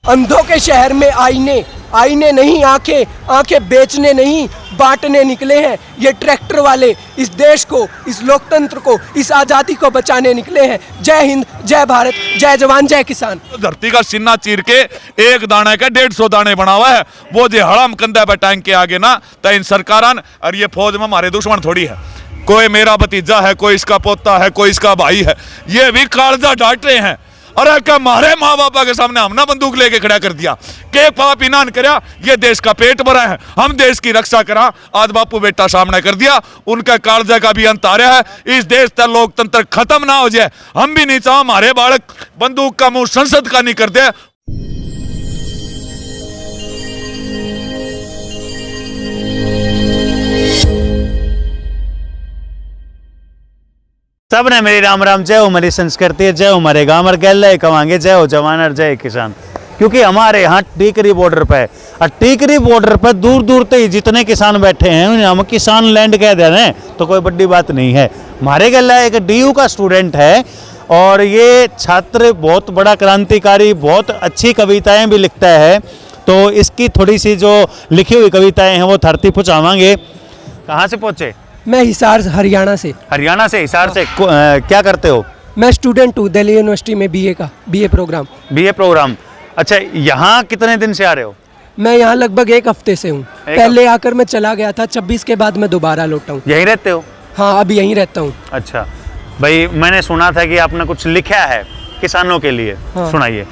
अंधों के शहर में आईने, आईने नहीं आंखें, आंखें बेचने नहीं बांटने निकले हैं। ये ट्रैक्टर वाले इस देश को, इस लोकतंत्र को, इस आज़ादी को बचाने निकले हैं। जय हिंद, जय भारत, जय जवान, जय किसान। धरती का सीना चीर के एक दाने का 150 दाने बना हुआ है। वो जो हड़म कंधा पे टैंक के आगे ना तो इन सरकारान और ये फौज में हमारे दुश्मन थोड़ी है। कोई मेरा भतीजा है, कोई इसका पोता है, कोई इसका भाई है, ये भी कालजा डांट रहे हैं। अरे क्या हमारे माँ बापा के सामने हमने बंदूक लेके खड़ा कर दिया के पाप इनान करया, ये देश का पेट भरा है, हम देश की रक्षा करा। आज बापू बेटा सामने कर दिया, उनका कालजा का भी अंत आ रहा है। इस देश का लोकतंत्र खत्म ना हो जाए, हम भी नहीं चाह हमारे बालक बंदूक का मुंह संसद का नहीं कर दे। सबने मेरी राम राम, जय हो मेरी संस्कृति, जय हो हमारे गाँव गैल कमांगे, जय हो जवान और जय किसान। क्योंकि हमारे यहाँ टीकरी बॉर्डर पे और टीकरी बॉर्डर पर दूर दूर तक जितने किसान बैठे हैं उन्हें हम किसान लैंड कह दे रहे हैं तो कोई बड़ी बात नहीं है। हमारे गैल एक DU का स्टूडेंट है और ये छात्र बहुत बड़ा क्रांतिकारी, बहुत अच्छी कविताएँ भी लिखता है। तो इसकी थोड़ी सी जो लिखी हुई कविताएँ हैं वो धरती पहुँचावांगे। कहाँ से पहुँचे? मैं हिसार हरियाणा से। हरियाणा से, हिसार से। क्या करते हो? मैं स्टूडेंट हूँ दिल्ली यूनिवर्सिटी में BA प्रोग्राम। BA programme. अच्छा, यहाँ कितने दिन से आ रहे हो? मैं यहाँ लगभग 1 हफ्ते से हूँ। पहले आकर मैं चला गया था, 26 के बाद मैं दोबारा लौटा हूँ। यहीं रहते हो? हाँ, अभी यहीं रहता हूँ। अच्छा भाई, मैंने सुना था कि आपने कुछ लिखा है किसानों के लिए। हाँ। सुनाइए।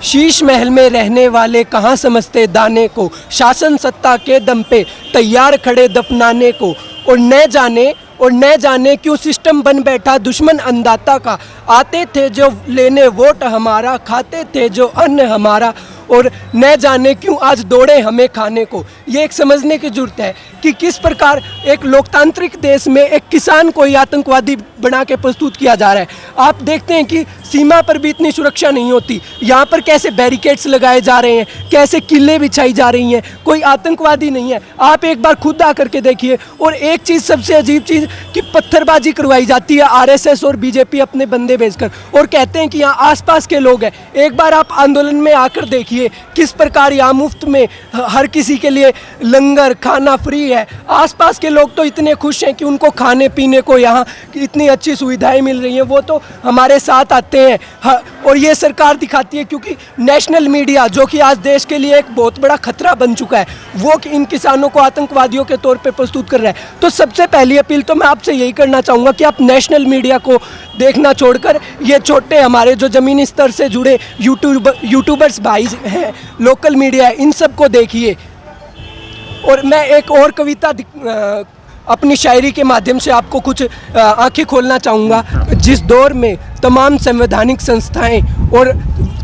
शीश महल में रहने वाले कहाँ समझते दाने को, शासन सत्ता के दम पे तैयार खड़े दफनाने को। और न जाने क्यों सिस्टम बन बैठा दुश्मन अन्नदाता का। आते थे जो लेने वोट हमारा, खाते थे जो अन्न हमारा। और न जाने क्यों आज दौड़े हमें खाने को। ये एक समझने की जरूरत है कि किस प्रकार एक लोकतांत्रिक देश में एक किसान को ही आतंकवादी बना के प्रस्तुत किया जा रहा है। आप देखते हैं कि सीमा पर भी इतनी सुरक्षा नहीं होती, यहाँ पर कैसे बैरिकेड्स लगाए जा रहे हैं, कैसे किले बिछाई जा रही हैं। कोई आतंकवादी नहीं है, आप एक बार खुद आकर के देखिए। और एक चीज़, सबसे अजीब चीज़ कि पत्थरबाजी करवाई जाती है RSS और BJP अपने बंदे भेजकर, और कहते हैं कि यहाँ आसपास के लोग हैं। एक बार आप आंदोलन में आकर देखिए किस प्रकार यहाँ मुफ्त में हर किसी के लिए लंगर खाना फ्री है। आसपास के लोग तो इतने खुश हैं कि उनको खाने पीने को यहाँ इतनी अच्छी सुविधाएं मिल रही हैं, वो तो हमारे साथ आते हैं। और ये सरकार दिखाती है, क्योंकि नेशनल मीडिया जो कि आज देश के लिए एक बहुत बड़ा खतरा बन चुका है, वो इन किसानों को आतंकवादियों के तौर पे प्रस्तुत कर रहा है। तो सबसे पहली अपील तो मैं आपसे यही करना चाहूँगा कि आप नेशनल मीडिया को देखना छोड़कर ये छोटे हमारे जो ज़मीनी स्तर से जुड़े यूट्यूबर्स भाई हैं, लोकल मीडिया है, इन सब को देखिए। और मैं एक और कविता अपनी शायरी के माध्यम से आपको कुछ आंखें खोलना चाहूँगा। जिस दौर में तमाम संवैधानिक संस्थाएं और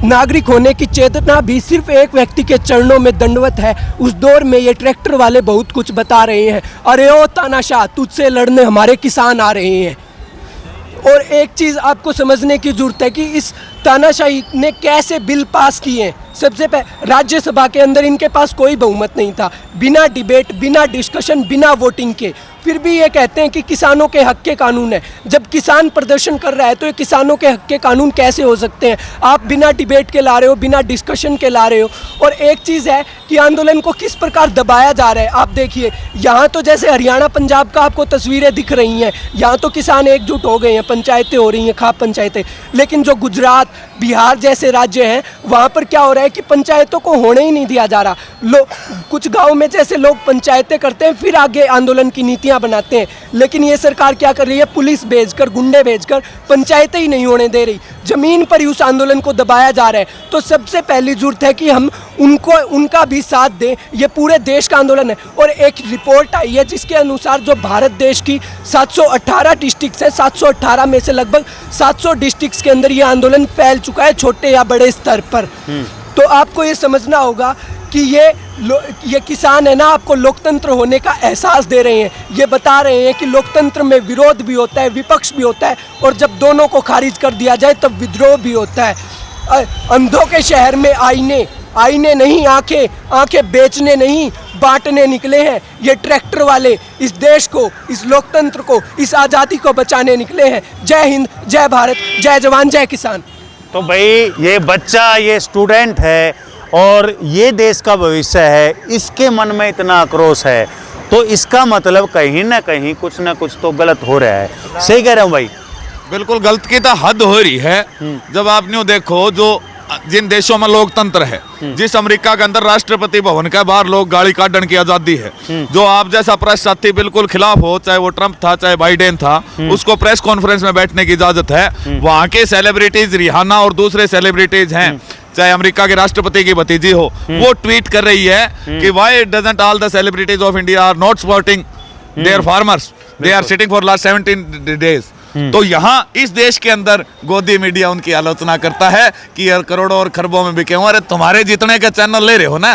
नागरिक होने की चेतना भी सिर्फ एक व्यक्ति के चरणों में दंडवत है, उस दौर में ये ट्रैक्टर वाले बहुत कुछ बता रहे हैं। अरे ओ तानाशाह, तुझसे लड़ने हमारे किसान आ रहे हैं। और एक चीज़ आपको समझने की ज़रूरत है कि इस तानाशाही ने कैसे बिल पास किए हैं। सबसे पहले राज्यसभा के अंदर इनके पास कोई बहुमत नहीं था, बिना डिबेट, बिना डिस्कशन, बिना वोटिंग के। फिर भी ये कहते हैं कि किसानों के हक के कानून है। जब किसान प्रदर्शन कर रहा है तो ये किसानों के हक के कानून कैसे हो सकते हैं? आप बिना डिबेट के ला रहे हो, बिना डिस्कशन के ला रहे हो। और एक चीज़ है कि आंदोलन को किस प्रकार दबाया जा रहा है। आप देखिए, यहाँ तो जैसे हरियाणा पंजाब का आपको तस्वीरें दिख रही हैं, यहाँ तो किसान एकजुट हो गए हैं, पंचायतें हो रही हैं, खाप पंचायतें। लेकिन जो गुजरात, बिहार जैसे राज्य हैं, वहाँ पर क्या हो रहा है कि पंचायतों को होने ही नहीं दिया जा रहा। कुछ गाँव में जैसे लोग पंचायतें करते हैं, फिर आगे आंदोलन की नीतियाँ बनाते हैं। लेकिन ये सरकार क्या कर रही है? पुलिस भेजकर, गुंडे भेजकर पंचायतें ही नहीं होने दे रही, ज़मीन पर ही उस आंदोलन को दबाया जा रहा है। तो सबसे पहली जरूरत है कि हम उनका भी साथ दें। ये पूरे देश का आंदोलन है। और एक रिपोर्ट आई है जिसके अनुसार जो भारत देश की 718 डिस्ट्रिक्ट्स हैं, 718 में से लगभग 700 डिस्ट्रिक्ट्स के अंदर ये आंदोलन फैल चुका है, छोटे या बड़े स्तर पर। तो आपको ये समझना होगा कि ये किसान है ना, आपको लोकतंत्र होने का एहसास दे रहे हैं। ये बता रहे हैं कि लोकतंत्र में विरोध भी होता है, विपक्ष भी होता है, और जब दोनों को खारिज कर दिया जाए तब विद्रोह भी होता है। अंधों के शहर में आईने, आईने नहीं आंखें, आंखें बेचने नहीं बांटने निकले हैं। ये ट्रैक्टर वाले इस देश को, इस लोकतंत्र को, इस आज़ादी को बचाने निकले हैं। जय हिंद, जय भारत, जय जवान, जय किसान। तो भाई ये बच्चा, ये स्टूडेंट है और ये देश का भविष्य है, इसके मन में इतना आक्रोश है, तो इसका मतलब कहीं ना कहीं कुछ ना कुछ तो गलत हो रहा है। सही कह रहा हूँ भाई? बिल्कुल गलत की तो हद हो रही है। जब आप न्यू देखो, जो जिन देशों में लोकतंत्र है, जिस अमेरिका के अंदर राष्ट्रपति भवन के बाहर लोग गाड़ी काटने की आजादी है, जो आप जैसा प्रेस साथी बिल्कुल खिलाफ हो, चाहे वो ट्रंप था चाहे बाइडेन था, उसको प्रेस कॉन्फ्रेंस में बैठने की इजाजत है। वहां के सेलिब्रिटीज रिहाना और दूसरे सेलिब्रिटीज हैं, चाहे अमेरिका के राष्ट्रपति की भतीजी हो, वो ट्वीट कर रही है कि why doesn't all the celebrities of India are not supporting their farmers, they are sitting for last 17 days. तो यहाँ इस देश के अंदर गोदी मीडिया उनकी आलोचना करता है कि यार करोड़ों और खरबों में बिके हुए। अरे तुम्हारे जितने के चैनल ले रहे हो ना,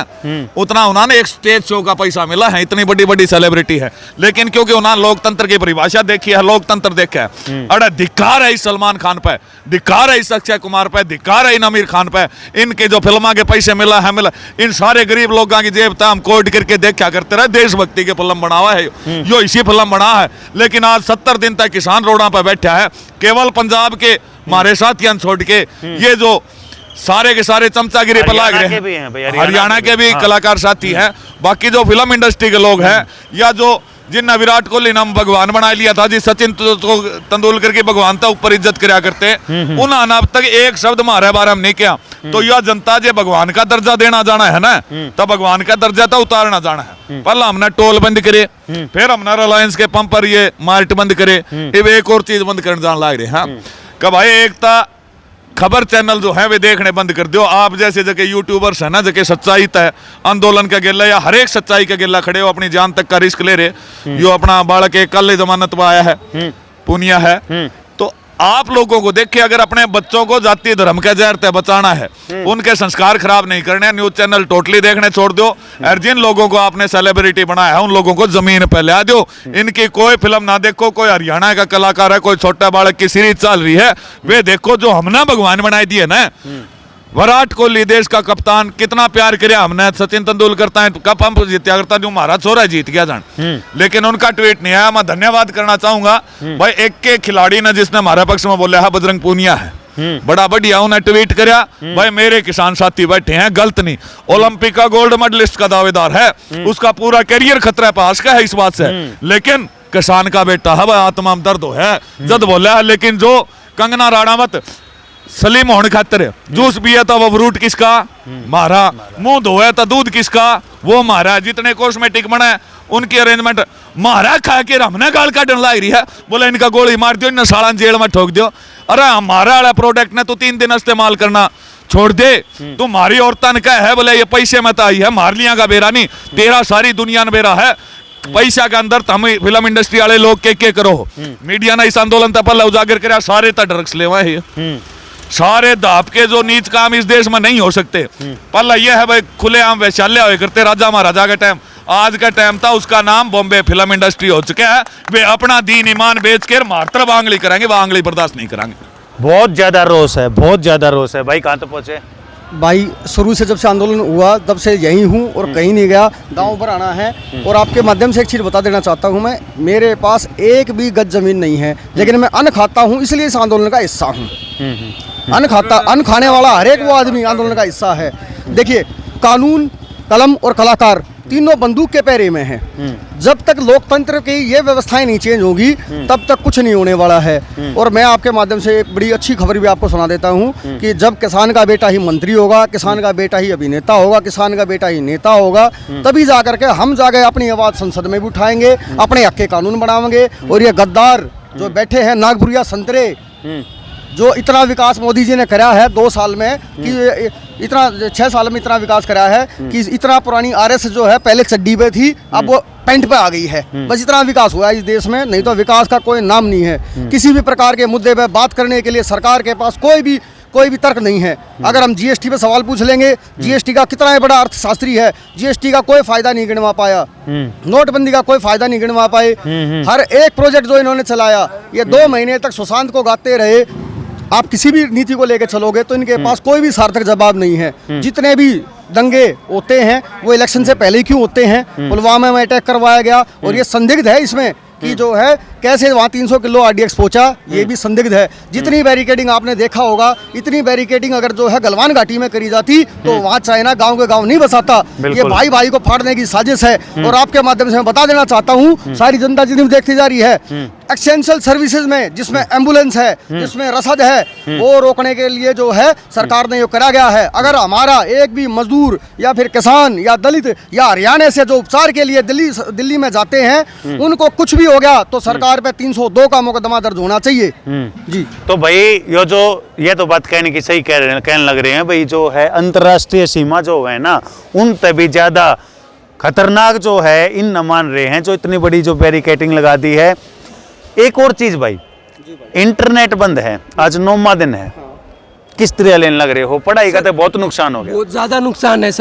उतना उन्होंने एक स्टेज शो का पैसा मिला है, इतनी बड़ी बड़ी सेलिब्रिटी है, लेकिन क्योंकि उन्होंने लोकतंत्र की परिभाषा देखी है, लोकतंत्र देखा है। अरे धिक्कार है इस सलमान खान पे, धिक्कार है इस अक्षय कुमार पे, धिक्कार है इन आमिर खान पे, इनके जो फिल्मा के पैसे मिला है इन सारे गरीब लोगों की जेब हम कोड करके देखा करते रहे। देशभक्ति के फिल्म बना हुआ है जो इसी फिल्म बना है, लेकिन आज 70 दिन तक किसान रोडों पर बैठा है। केवल पंजाब के हमारे साथियों छोड़ के ये जो सारे के सारे चमचागिरी पर लाग रहे हैं, हरियाणा के भी कलाकार साथी हैं, बाकी जो फिल्म इंडस्ट्री के लोग हैं, या जो जिनने विराट कोहली नाम भगवान बना लिया था, जी सचिन तेंदुलकर की भगवान था ऊपर इज्जत कराया करते, उन्होंने अब तक एक शब्द हमारे बारे में नहीं किया। तो यह जनता जो भगवान का दर्जा देना जाना है ना, तो भगवान का दर्जा तो उतारना जाना है। पहले हमने टोल बंद करे, फिर हमने रिलायंस के पंप पर ये मार्ट बंद करे, अब एक और चीज बंद करने जान लग रहे हैं। कब भाई एक था खबर चैनल जो है वे देखने बंद कर दो। आप जैसे जगह यूट्यूबर्स है ना, जगह सच्चाई तय आंदोलन का गिल्ला या हर एक सच्चाई का गिल्ला खड़े हो, अपनी जान तक का रिस्क ले रहे। यो अपना बालक एक कल जमानत में आया है, पुनिया है, तो आप लोगों को देख के अगर अपने बच्चों को जाति धर्म का जहर तय बचाना है, उनके संस्कार खराब नहीं करने, न्यूज चैनल टोटली देखने छोड़ दो। और जिन लोगों को आपने सेलिब्रिटी बनाया है उन लोगों को जमीन पे ला दो। इनकी कोई फिल्म ना देखो, कोई हरियाणा का कलाकार है, कोई छोटा बालक की सीरीज चल रही है, वे देखो जो हमने भगवान बनाई दिए ना। विराट कोहली देश का कप्तान, कितना प्यार किया हमने, सचिन तेंदुलकर कप हम जीत्या करता जो हमारा छोरा जीत गया जान, लेकिन उनका ट्वीट नहीं आया। मैं धन्यवाद करना चाहूंगा भाई एक के खिलाड़ी ने जिसने हमारे पक्ष में बोला है, बजरंग पूनिया है, बड़ा बढ़िया उन्हें ट्वीट कराया। भाई मेरे किसान साथी बैठे हैं, गलत नहीं, ओलंपिक का गोल्ड मेडलिस्ट का दावेदार है, उसका पूरा करियर खतरा पास का है इस बात से, लेकिन किसान का बेटा है, भाई आत्मा में दर्द है जद बोला है। लेकिन जो कंगना राणावत सलीम होने खातिर जूस पिया था वो फ्रूट किसका मारा, मुंह धोया था दूध किसका वो मारा, जितने कॉस्मेटिक बने उनकी अरेंजमेंट मारा, खा के हमने गाल काटने लाई रही है, बोले इनका गोली मार दियो, इन साला जेल में ठोक दियो। अरे हमारा वाला प्रोडक्ट ने तो 3 दिन इस्तेमाल करना छोड़ दे, तुम्हारी औरतन का है बोले ये पैसे में आई है, मार लिया का बेरा नहीं, तेरा सारी दुनिया में बेरा है, पैसा के अंदर हम फिल्म इंडस्ट्री वाले लोग के करो। मीडिया ने इस आंदोलन तक पहले उजागर कराया, सारे तक ड्रग्स ले सारे दाप के जो नीच काम इस देश में नहीं हो सकते। पहला यह है भाई खुलेआम वैशाल्य हुए करते राजा महाराजा का टाइम, आज का टाइम था उसका नाम बॉम्बे फिल्म इंडस्ट्री हो चुका है। वे अपना दीन ईमान बेच कर मात्र आंगली कराएंगे, वह आंगली बर्दाश्त नहीं कराएंगे। बहुत ज्यादा रोष है, बहुत ज्यादा रोष है। भाई कहाँ तो पहुंचे? भाई शुरू से जब से आंदोलन हुआ तब से यहीं हूँ और कहीं नहीं गया, गांव पर आना है। और आपके माध्यम से एक चीज़ बता देना चाहता हूँ, मैं मेरे पास एक भी गज जमीन नहीं है, लेकिन मैं अन्न खाता हूँ, इसलिए इस आंदोलन का हिस्सा हूँ। अन्न खाने वाला हर एक वो आदमी आंदोलन का हिस्सा है। देखिए कानून, कलम और कलाकार तीनों बंदूक के पैरे में हैं। जब तक लोकतंत्र की ये व्यवस्थाएं नहीं चेंज होगी तब तक कुछ नहीं होने वाला है। और मैं आपके माध्यम से एक बड़ी अच्छी खबर भी आपको सुना देता हूं कि जब किसान का बेटा ही मंत्री होगा, किसान का बेटा ही अभिनेता होगा, किसान का बेटा ही नेता होगा, तभी जाकर के हम जाके अपनी आवाज़ संसद में भी उठाएंगे, अपने हक के कानून बनाएंगे। और ये गद्दार जो बैठे हैं नागपुरिया संतरे, जो इतना विकास मोदी जी ने करा है 2 साल में, कि इतना 6 साल में इतना विकास करा है कि इतना पुरानी आरएस जो है पहले चड्डी पे थी, अब वो पेंट पे आ गई है। बस इतना विकास हुआ है इस देश में, नहीं तो विकास का कोई नाम नहीं है। किसी भी प्रकार के मुद्दे पे बात करने के लिए सरकार के पास कोई भी तर्क नहीं है। अगर हम जीएसटी पे सवाल पूछ लेंगे, जीएसटी का कितना बड़ा अर्थशास्त्री है, जीएसटी का कोई फायदा नहीं गिनवा पाया, नोटबंदी का कोई फायदा नहीं गिनवा पाए। हर एक प्रोजेक्ट जो इन्होंने चलाया, ये 2 महीने तक सुशांत को गाते रहे। आप किसी भी नीति को लेकर चलोगे तो इनके पास कोई भी सार्थक जवाब नहीं है। जितने भी दंगे होते हैं वो इलेक्शन से पहले ही क्यों होते हैं। पुलवामा में अटैक करवाया गया और ये संदिग्ध है इसमें कि जो है कैसे वहाँ 300 किलो RDX पहुंचा ये भी संदिग्ध है। जितनी बैरिकेडिंग आपने देखा होगा, इतनी बैरिकेडिंग अगर जो है गलवान घाटी में करी जाती तो वहाँ चाइना गांव के गांव नहीं बसाता। ये भाई भाई को फाड़ने की साजिश है। और आपके माध्यम से मैं बता देना चाहता हूँ, सारी जनता जितनी भी देखती जा रही है, एसेंशियल सर्विसेज में जिसमें एम्बुलेंस है, जिसमें रसद है, वो रोकने के लिए जो है सरकार ने ये करा गया है। अगर हमारा एक भी मजदूर या फिर किसान या दलित या हरियाणा से जो उपचार के लिए दिल्ली में जाते हैं, उनको कुछ भी हो गया तो सरकार पे 302 का मुकदमा दर्ज होना चाहिए। जी तो भाई ये तो बात कहने की सही कहने लग रहे हैं भाई, जो है अंतर्राष्ट्रीय सीमा जो है ना, उन तभी ज्यादा खतरनाक जो है इन न मान रहे हैं जो इतनी बड़ी जो बैरिकेडिंग लगा दी है। एक और चीज भाई, इंटरनेट बंद है, आज 9वां दिन है, किस तरह लेने लग रहे हो? पढ़ाई का तो बहुत नुकसान हो गया। बहुत ज़्यादा नुकसान है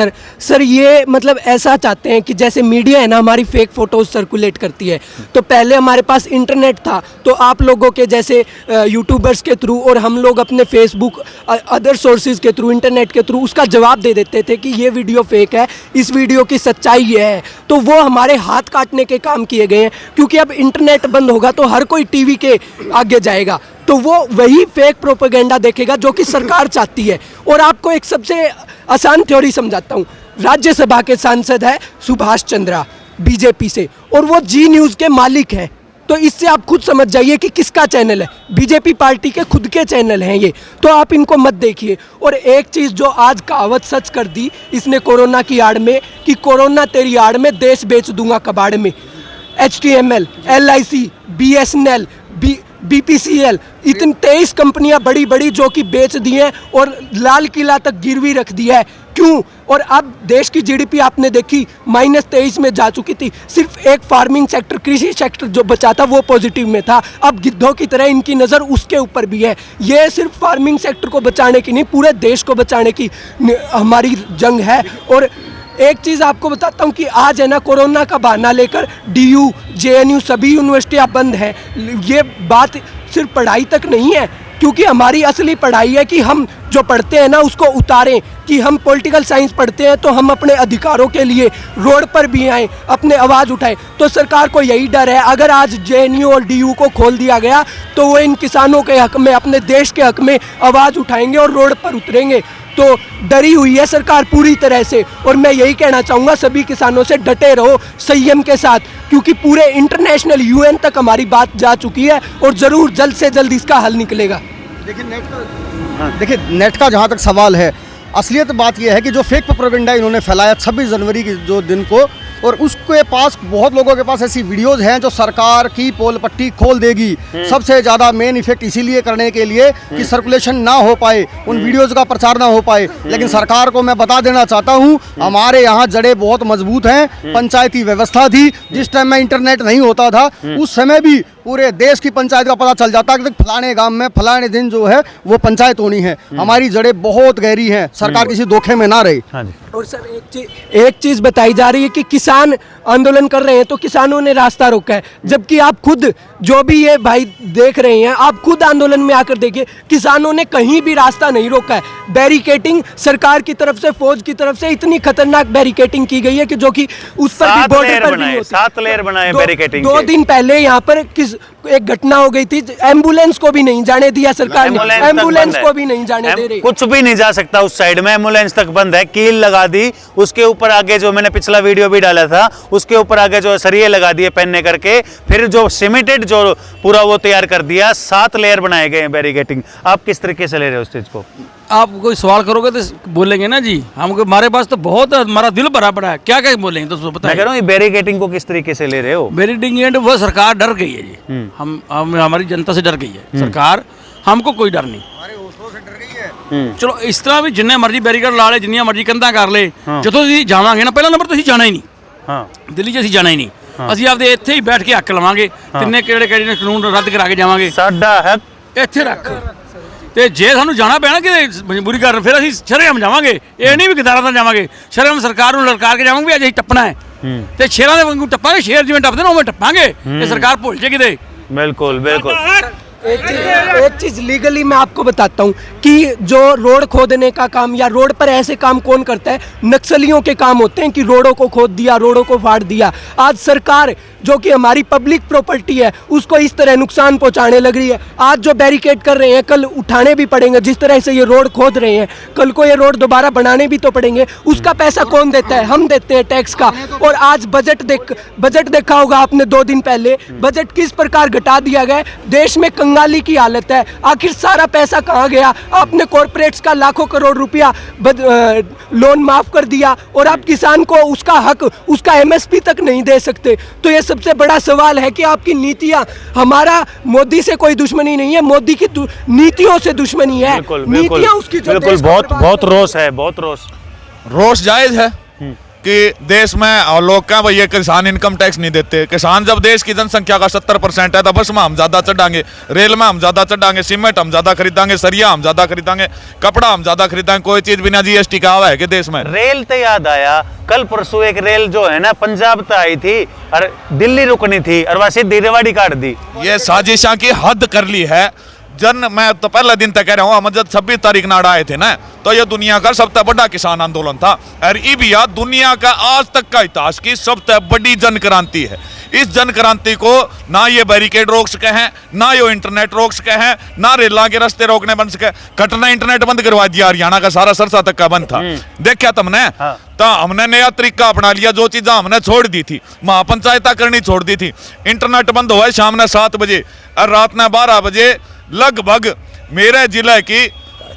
सर ये मतलब ऐसा चाहते हैं कि जैसे मीडिया है ना हमारी फेक फोटोज सर्कुलेट करती है, तो पहले हमारे पास इंटरनेट था तो आप लोगों के जैसे यूट्यूबर्स के थ्रू और हम लोग अपने फेसबुक अदर सोर्सेज के थ्रू, इंटरनेट के थ्रू उसका जवाब दे देते थे कि ये वीडियो फेक है, इस वीडियो की सच्चाई ये है। तो वो हमारे हाथ काटने के काम किए गए हैं, क्योंकि अब इंटरनेट बंद होगा तो हर कोई टीवी के आगे जाएगा, तो वो वही फेक प्रोपेगेंडा देखेगा जो कि सरकार चाहती है। और आपको एक सबसे आसान थ्योरी समझाता हूँ। राज्यसभा के सांसद है सुभाष चंद्रा बीजेपी से, और वो जी न्यूज़ के मालिक हैं। तो इससे आप खुद समझ जाइए कि किसका चैनल है, बीजेपी पार्टी के खुद के चैनल हैं ये। तो आप इनको मत देखिए। और एक चीज़ जो आज कहावत सच कर दी इसने कोरोना की आड़ में, कि कोरोना तेरी आड़ में देश बेच दूंगा कबाड़ में। HTML, LIC, BSNL, BPCL, इतनी 23 कंपनियां बड़ी बड़ी जो कि बेच दी हैं और लाल किला तक गिरवी रख दिया है। क्यों? और अब देश की GDP आपने देखी -23 में जा चुकी थी। सिर्फ एक फार्मिंग सेक्टर, कृषि सेक्टर जो बचा था वो पॉजिटिव में था। अब गिद्धों की तरह इनकी नज़र उसके ऊपर भी है। ये सिर्फ फार्मिंग सेक्टर को बचाने की नहीं, पूरे देश को बचाने की हमारी जंग है। और एक चीज़ आपको बताता हूँ कि आज है ना कोरोना का बहाना लेकर DU, JNU सभी यूनिवर्सिटियाँ बंद हैं। ये बात सिर्फ पढ़ाई तक नहीं है, क्योंकि हमारी असली पढ़ाई है कि हम जो पढ़ते हैं ना उसको उतारें, कि हम पॉलिटिकल साइंस पढ़ते हैं तो हम अपने अधिकारों के लिए रोड पर भी आएँ, अपने आवाज़ उठाएं। तो सरकार को यही डर है, अगर आज JNU और DU को खोल दिया गया तो वो इन किसानों के हक में, अपने देश के हक में आवाज़ उठाएंगे और रोड पर उतरेंगे। तो डरी हुई है सरकार पूरी तरह से। और मैं यही कहना चाहूँगा सभी किसानों से, डटे रहो संयम के साथ, क्योंकि पूरे इंटरनेशनल UN तक हमारी बात जा चुकी है और ज़रूर जल्द से जल्द इसका हल निकलेगा। देखिए नेट का जहाँ तक सवाल है, असलियत बात यह है कि जो फेक प्रोपेगेंडा इन्होंने फैलाया 26 जनवरी की जो दिन को, और उसके पास बहुत लोगों के पास ऐसी वीडियोज़ हैं जो सरकार की पोल पट्टी खोल देगी। सबसे ज़्यादा मेन इफेक्ट इसीलिए करने के लिए कि सर्कुलेशन ना हो पाए, उन वीडियोज़ का प्रचार ना हो पाए। लेकिन सरकार को मैं बता देना चाहता हूँ, हमारे यहाँ जड़ें बहुत मजबूत हैं। पंचायती व्यवस्था थी, जिस टाइम में इंटरनेट नहीं होता था उस समय भी पूरे देश की पंचायत का पता चल जाता कि फलाने गांव में फलाने दिन जो है वो पंचायत होनी है। हमारी जड़ें बहुत गहरी हैं, सरकार किसी धोखे में ना रहे। हाँ जी। और सर एक चीज़ बताई जा रही है कि किसान आंदोलन कर रहे हैं तो किसानों ने रास्ता रोका है, जबकि आप खुद जो भी ये भाई देख रहे हैं, आप खुद आंदोलन में आकर देखिए, किसानों ने कहीं भी रास्ता नहीं रोका है। बैरिकेटिंग सरकार की तरफ से, फौज की तरफ से इतनी खतरनाक बैरिकेटिंग की गई है कि जो कि उस पर भी बॉर्डर पर भी नहीं होती। 7 लेयर बनाए बैरिकेटिंग। 2 दिन पहले यहाँ पर एक घटना हो गई थी, एम्बुलेंस को भी नहीं जाने दिया सरकार ने, एम्बुलेंस को भी नहीं जाने दे रही। कुछ भी नहीं जा सकता उस साइड में, एम्बुलेंस तक बंद है। कील लगा दी, उसके ऊपर आगे जो मैंने पिछला वीडियो भी डाला था, उसके ऊपर आगे जो सरिये लगा दिए पहनने करके, फिर जो सीमेंटेड जो पूरा वो तैयार कर दिया। 7 लेयर बनाए गए हैं बैरिकेटिंग। आप किस तरीके से ले रहे हो उस चीज को? आप कोई सवाल करोगे तो बोलेंगे ना जी, हमको हमारे पास तो बहुत, हमारा दिल भरा पड़ा है, क्या क्या बोलेंगे तो बताइए। मैं कह रहा हूँ बैरिकेटिंग को किस तरीके से ले रहे हो? बैरिकेडिंग वो सरकार डर गई है जी, हम हमारी जनता से डर गई है सरकार, हमको कोई डर नहीं। चलो इस तरह भी जिन्ने मर्जी बैरिकेड ला ले, जिन्नियां मर्जी कंधा कर ले, जो ਤੁਸੀਂ ਜਾਵਾਂਗੇ ਨਾ, ਪਹਿਲਾ ਨੰਬਰ ਤੁਸੀਂ ਜਾਣਾ ਹੀ ਨਹੀਂ। ਹਾਂ ਦਿੱਲੀ 'ਚ ਅਸੀਂ ਜਾਣਾ ਹੀ ਨਹੀਂ। ਅਸੀਂ ਆਪਦੇ ਇੱਥੇ ਹੀ ਬੈਠ ਕੇ ਹੱਕ ਲਵਾਂਗੇ, ਤਿੰਨੇ ਕਿਹੜੇ ਕਿਹੜੇ ਨੇ ਕਾਨੂੰਨ ਰੱਦ ਕਰਾ ਕੇ ਜਾਵਾਂਗੇ। ਸਾਡਾ ਹੱਕ ਇੱਥੇ ਰੱਖ। ਤੇ ਜੇ ਸਾਨੂੰ ਜਾਣਾ ਪੈਣਾ ਕਿ ਮਜਬੂਰੀ ਕਾਰਨ, ਫਿਰ ਅਸੀਂ ਸ਼ਰੇਆਮ ਜਾਵਾਂਗੇ। ਇਹ ਨਹੀਂ ਵੀ ਗਦਾਰਾਂ ਨਾਲ ਜਾਵਾਂਗੇ, ਸ਼ਰੇਆਮ ਸਰਕਾਰ ਨੂੰ ਲਲਕਾਰ ਕੇ ਜਾਵਾਂਗੇ ਵੀ ਅੱਜ ਅਸੀਂ ਟੱਪਣਾ ਹੈ। ਤੇ ਸ਼ੇਰਾਂ ਦੇ ਵਾਂਗੂ ਟੱਪਾਂਗੇ, ਸ਼ੇਰ ਜਿਵੇਂ ਟੱਪਦੇ ਨੇ ਉਵੇਂ ਟੱਪਾਂਗੇ। ਇਹ ਸਰਕਾਰ ਭੁੱਲ ਜੇ ਕਿਤੇ। ਬਿਲਕੁਲ ਬਿਲਕੁਲ। एक चीज लीगली मैं आपको बताता हूँ कि जो रोड खोदने का काम या रोड पर ऐसे काम कौन करता है, नक्सलियों के काम होते हैं कि रोडों को खोद दिया, रोडों को फाड़ दिया। आज सरकार जो कि हमारी पब्लिक प्रॉपर्टी है उसको इस तरह नुकसान पहुंचाने लग रही है। आज जो बैरिकेड कर रहे हैं कल उठाने भी पड़ेंगे, जिस तरह से ये रोड खोद रहे हैं कल को ये रोड दोबारा बनाने भी तो पड़ेंगे। उसका पैसा कौन देता है? हम देते हैं टैक्स का। और आज बजट देखा होगा आपने 2 दिन पहले, बजट किस प्रकार घटा दिया गया। देश में कंगाली की हालत है। आखिर सारा पैसा कहाँ गया? आपने कॉरपोरेट्स का लाखों करोड़ रुपया लोन माफ कर दिया और आप किसान को उसका हक, उसका एमएसपी तक नहीं दे सकते। तो ये सबसे बड़ा सवाल है कि आपकी नीतियां, हमारा मोदी से कोई दुश्मनी नहीं है, मोदी की नीतियों से दुश्मनी है। नीतियां उसकी जो बिल्कुल बहुत रोष है, बहुत रोष जायज है कि देश में और लोग क्या भाई ये किसान इनकम टैक्स नहीं देते। किसान जब देश की जनसंख्या का 70% है तो बस में हम ज्यादा चढ़ाएंगे, रेल में हम ज्यादा चढ़ाएंगे, सीमेंट हम ज्यादा खरीदांगे, सरिया हम ज्यादा खरीदांगे, कपड़ा हम ज्यादा खरीदांगे। कोई चीज बिना जीएसटी का हुआ है कि देश में? रेल तो याद आया, कल परसों एक रेल जो है ना पंजाब तक आई थी और दिल्ली रुकनी थी और वहां से रेवाड़ी काट दी। ये साजिशा की हद कर ली है। मैं तो पहले दिन तक कह रहा हूँ, हम जब 26 तारीख नाड़ आए थे ना तो ये दुनिया का सबसे बड़ा किसान आंदोलन था और ये भी याद दुनिया का आज तक का इतिहास की सबसे बड़ी जन क्रांति है। इस जन क्रांति को ना ये बैरिकेड रोक सके हैं, ना ये इंटरनेट रोक सके हैं, ना रेल के रास्ते रोकने बन सके। कटना इंटरनेट बंद करवा दिया, हरियाणा का सारा सरसा तक का बंद था। देखा तुमने? हाँ। तो हमने नया तरीका अपना लिया, जो चीजें हमने छोड़ दी थी, महापंचायत करनी छोड़ दी थी। इंटरनेट बंद हुआ शाम ने 7 बजे और रात ने 12 बजे लगभग मेरे जिले की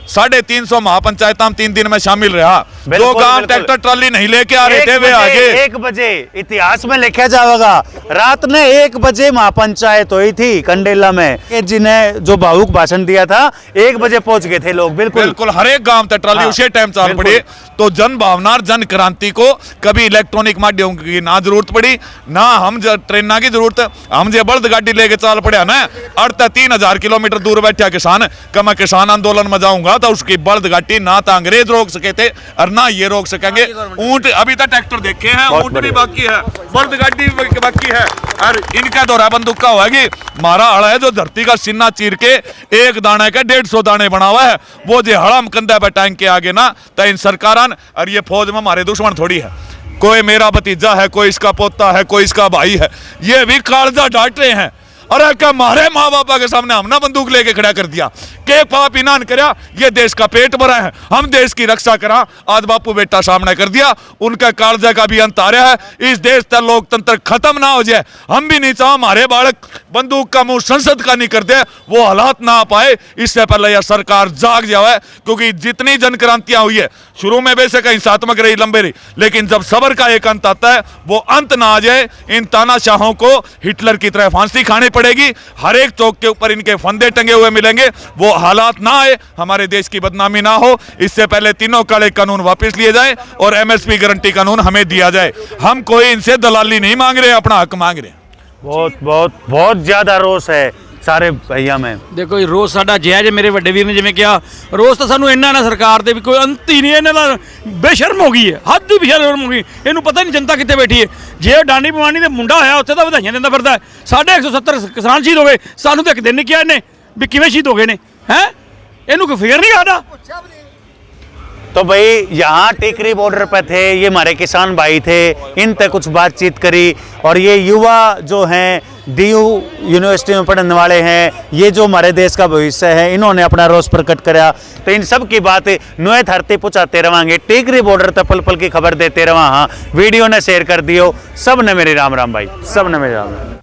350 महापंचायत 3 दिन में शामिल रहा। 2 गांव ट्रैक्टर ट्रॉली नहीं लेके आ रहे थे, वे आगे 1 बजे इतिहास में लिखा जाएगा। रात ने 1 बजे महापंचायत हुई थी कंडेला में, जिन्हें जो भावुक भाषण दिया था 1 बजे पहुंच गए थे लोग। बिल्कुल हर एक गांव तक ट्रॉली उसी टाइम चल पड़ी। तो जन भावना जन क्रांति को कभी इलेक्ट्रॉनिक माध्यम की ना जरूरत पड़ी, ना हम ट्रेन की जरूरत। हम जो बल्द गाड़ी लेके चल पड़ा ना, 3000 किलोमीटर दूर बैठा किसान का मैं किसान आंदोलन में जाऊंगा तो उसकी बल्द गाड़ी ना तो अंग्रेज रोक सके थे और ना ये रोक सकेंगे। ऊंट अभी तक ट्रैक्टर देखे हैं, ऊंट भी बाकी है, बल्द गाड़ी भी बाकी है और इनका दौरा बंदूक का होगी। मारा हड़ा है जो धरती का सीना चीर के एक दाने का 150 दाने बना हुआ है, वो जो हड़म कंधा पे टांग के आगे ना तो इन सरकारान और ये फौज में हमारे दुश्मन थोड़ी है। कोई मेरा भतीजा है, कोई इसका पोता है, कोई इसका भाई है, ये भी कालजा डांट रहे हैं। अरे क्या मारे माँ बापा के सामने हमने बंदूक लेके खड़ा कर दिया के पाप इनान करा, ये देश का पेट भरा है, हम देश की रक्षा करा। आज बापू बेटा सामने कर दिया, उनका कालजा का भी अंत आ रहा है। इस देश का लोकतंत्र खत्म ना हो जाए, हम भी नहीं चाह हमारे बालक बंदूक का मुंह संसद का नहीं कर दे, वो हालात ना आ पाए। इससे पहले यह सरकार जाग जाए, क्योंकि जितनी जन क्रांतियां हुई है शुरू में बेशक हिंसात्मक रही, लंबे रही, लेकिन जब सबर का एक अंत आता है वो अंत ना आ जाए। इन तानाशाहों को हिटलर की तरह फांसी खानी पड़ेगी, हर एक चौक के ऊपर इनके फंदे टंगे हुए मिलेंगे। वो हालात ना आए, हमारे देश की बदनामी ना हो, इससे पहले तीनों काले कानून वापस लिए जाए और एमएसपी गारंटी कानून हमें दिया जाए। हम कोई इनसे दलाली नहीं मांग रहे, अपना हक मांग रहे। बहुत ज्यादा रोष है ਸਾਰੇ ਭਈਆ ਮੈਂ ਦੇਖੋ ਜੀ, ਰੋਸ ਸਾਡਾ ਜਾਇਜ਼। ਮੇਰੇ ਵੱਡੇ ਵੀਰ ਨੇ ਜਿਵੇਂ ਕਿਹਾ, ਰੋਸ ਤਾਂ ਸਾਨੂੰ ਇੰਨਾ ਨਾ ਸਰਕਾਰ ਦੇ ਵੀ ਕੋਈ ਅੰਤ ਹੀ ਨਹੀਂ। ਇਹਨਾਂ ਦਾ ਬੇਸ਼ਰਮ ਹੋ ਗਈ ਹੈ, ਹੱਦ ਹੀ ਬੇਸ਼ਰਮ ਹੋ ਗਈ। ਇਹਨੂੰ ਪਤਾ ਨਹੀਂ ਜਨਤਾ ਕਿੱਥੇ ਬੈਠੀ ਹੈ। ਜੇ ਡਾਨੀ ਪਵਾਨੀ ਦੇ ਮੁੰਡਾ ਹੋਇਆ ਉੱਥੇ ਤਾਂ ਵਧਾਈਆਂ ਦਿੰਦਾ ਫਿਰਦਾ ਹੈ। ਸਾਡੇ 170 ਕਿਸਾਨ ਸ਼ਹੀਦ ਹੋ ਗਏ, ਸਾਨੂੰ ਤਾਂ ਇੱਕ ਦਿਨ ਨਹੀਂ ਕਿਹਾ ਇਹਨੇ ਵੀ ਕਿਵੇਂ ਸ਼ਹੀਦ ਹੋ ਗਏ ਨੇ। ਹੈ ਇਹਨੂੰ ਕੋਈ ਫਿਕਰ नहीं आता। तो भाई यहाँ टिकरी बॉर्डर पे थे, ये हमारे किसान भाई थे, इन तक कुछ बातचीत करी। और ये युवा जो हैं DU यूनिवर्सिटी में पढ़ने वाले हैं, ये जो हमारे देश का भविष्य है, इन्होंने अपना रोष प्रकट कराया। तो इन सब की बात नुए धरती पहुँचाते रहेंगे, टिकरी बॉर्डर तक पल पल की खबर देते रहा। हाँ, वीडियो ने शेयर कर दियो। सब ने मेरे राम राम भाई, सब ने मेरे राम राम।